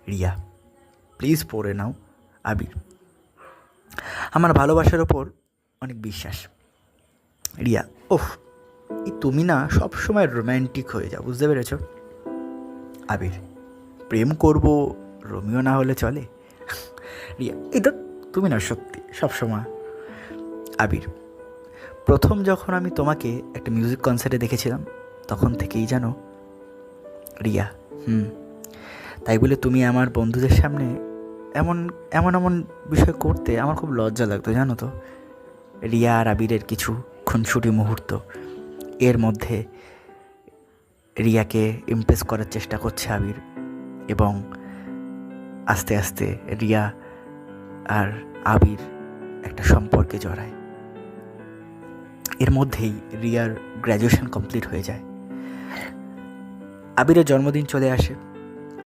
Riya, please পড়ে নাও। আবির, আমার ভালোবাসার ওপর অনেক বিশ্বাস। রিয়া, ওহ, তুমি না সবসময় রোম্যান্টিক হয়ে যাও, বুঝতে পেরেছ? আবির, প্রেম করব, রোমিও না হলে চলে? রিয়া, এটা তুমি না সত্যি সবসময়। আবির, প্রথম যখন আমি তোমাকে একটা মিউজিক কনসার্টে দেখেছিলাম তখন থেকেই জানো। রিয়া, তাই বলে তুমি আমার বন্ধুদের সামনে এমন এমন এমন বিষয় করতে আমার খুব লজ্জা লাগতো, জানো তো। রিয়া আর আবিরের কিছু খুনসুটি মুহূর্ত, এর মধ্যে রিয়াকে ইমপ্রেস করার চেষ্টা করছে আবির, এবং আস্তে আস্তে রিয়া আর আবির একটা সম্পর্কে জড়ায়। এর মধ্যেই রিয়ার গ্র্যাজুয়েশন কমপ্লিট হয়ে যায়। আবিরের জন্মদিন চলে আসে।